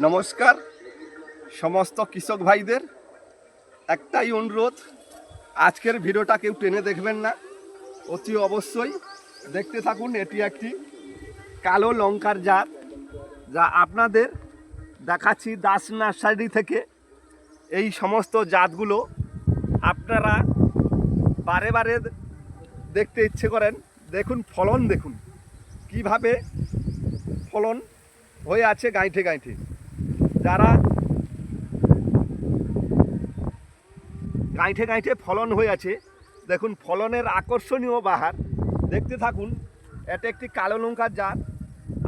নমস্কার সমস্ত কৃষক ভাইদের একটাই অনুরোধ, আজকের ভিডিওটা কেউ টেনে দেখবেন না, অতি অবশ্যই দেখতে থাকুন। এটি একটি কালো লঙ্কার জাত, যা আপনাদের দেখাচ্ছি দাস নার্সারি থেকে। এই সমস্ত জাতগুলো আপনারা বারে বারে দেখতে ইচ্ছে করেন। দেখুন ফলন, দেখুন কিভাবে ফলন হয়ে আছে গাঁইঠে গাঁইঠে। যারা গাঁইঠে গাঁইঠে ফলন হয়ে আছে, দেখুন ফলনের আকর্ষণীয় বাহার, দেখতে থাকুন। এটা একটি কালো লঙ্কার জাত।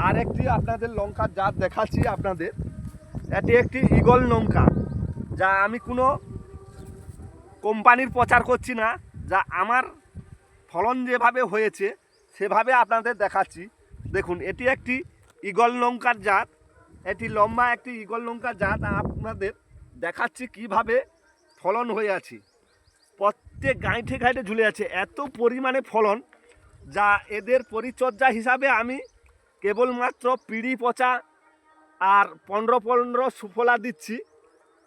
আর একটি আপনাদের লঙ্কার জাত দেখাচ্ছি আপনাদের। এটি একটি ঈগল লঙ্কা, যা আমি কোনো কোম্পানির প্রচার করছি না, যা আমার ফলন যেভাবে হয়েছে সেভাবে আপনাদের দেখাচ্ছি। দেখুন এটি একটি ঈগল লঙ্কার জাত, এটি লম্বা একটি ঈগল লঙ্কার জাত। আপনাদের দেখাচ্ছি কিভাবে ফলন হয়ে আছে। প্রত্যেক গাঁইঠে গাঁইঠে ঝুলে আছে, এত পরিমাণে ফলন, যা এদের পরিচর্যা হিসাবে আমি কেবলমাত্র পিড়ি পচা আর 15 সুফলা দিচ্ছি,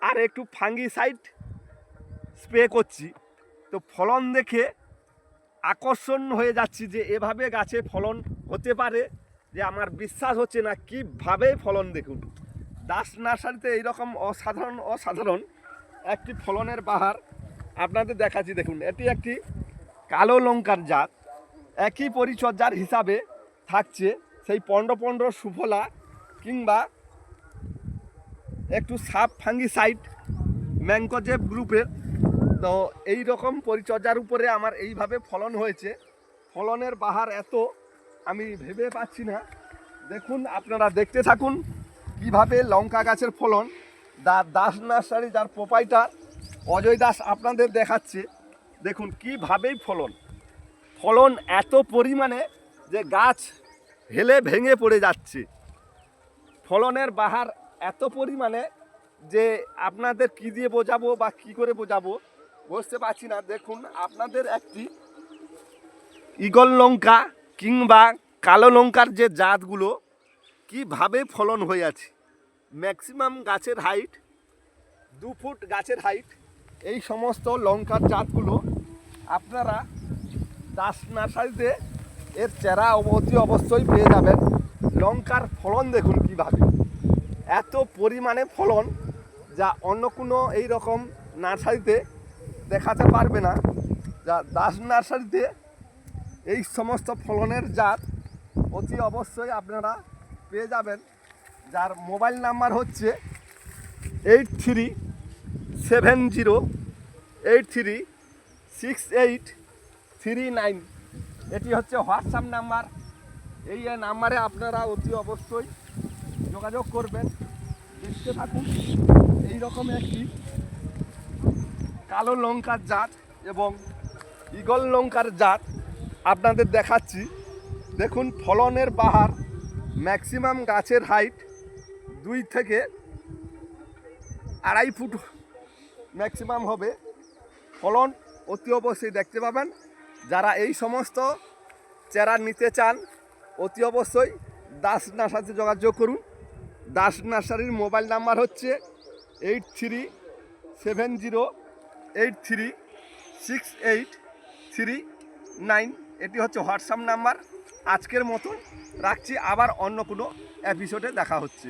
আর একটু ফাঙ্গিসাইড স্প্রে করছি। তো ফলন দেখে আকর্ষণ হয়ে যাচ্ছি যে এভাবে গাছে ফলন হতে পারে, যে আমার বিশ্বাস হচ্ছে না কীভাবে ফলন। দেখুন দাস নার্সারিতে এইরকম অসাধারণ একটি ফলনের বাহার আপনাদের দেখাচ্ছি। দেখুন এটি একটি কালো লঙ্কার জাত, একই পরিচর্যার হিসাবে থাকছে সেই 15 সুফলা কিংবা একটু সাব ফাঙ্গিসাইড ম্যানকোজেব গ্রুপের। তো এই রকম পরিচর্যার উপরে আমার এইভাবে ফলন হয়েছে। ফলনের বাহার এত আমি ভেবে পাচ্ছি না। দেখুন আপনারা দেখতে থাকুন কিভাবে লঙ্কা গাছের ফলন। দাস নার্সারি যার প্রোপাইটার অজয় দাস আপনাদের দেখাচ্ছে। দেখুন কীভাবেই ফলন এত পরিমাণে যে গাছ হেলে ভেঙে পড়ে যাচ্ছে। ফলনের বাহার এত পরিমাণে যে আপনাদের কী দিয়ে বোঝাবো বা কী করে বোঝাবো বুঝতে পারছি না। দেখুন আপনাদের একটি ঈগল লঙ্কা কিংবা কালো লঙ্কার যে জাতগুলো কীভাবে ফলন হয়ে আছে। ম্যাক্সিমাম গাছের হাইট 2 ফুট গাছের হাইট। এই সমস্ত লঙ্কার জাতগুলো আপনারা দাস নার্সারিতে এর চেরা অতি অবশ্যই পেয়ে যাবেন। লঙ্কার ফলন দেখুন কিভাবে, এত পরিমাণে ফলন যা অন্য কোনো এই রকম নার্সারিতে দেখাতে পারবে না। যা দাস নার্সারিতে এই সমস্ত ফলনের জাত অতি অবশ্যই আপনারা পেয়ে যাবেন। যার মোবাইল নাম্বার হচ্ছে 8370836839। এটি হচ্ছে হোয়াটসঅ্যাপ নাম্বার। এই নাম্বারে আপনারা অতি অবশ্যই যোগাযোগ করবেন। দেখতে থাকুন এইরকম একটি কালো লঙ্কার জাত এবং ঈগল লঙ্কার জাত আপনাদের দেখাচ্ছি। দেখুন ফলনের বাহার, ম্যাক্সিমাম গাছের হাইট 2 থেকে 2.5 ফুট ম্যাক্সিমাম হবে। ফলন অতি অবশ্যই দেখতে পাবেন। যারা এই সমস্ত চারা নিতে চান অতি অবশ্যই দাস নার্সারিতে যোগাযোগ করুন। দাস নার্সারির মোবাইল নাম্বার হচ্ছে 8370836839। এটি হচ্ছে হোয়াটসঅ্যাপ নাম্বার। আজকের মতো রাখছি, আবার অন্য কোনো এপিসোডে দেখা হচ্ছে।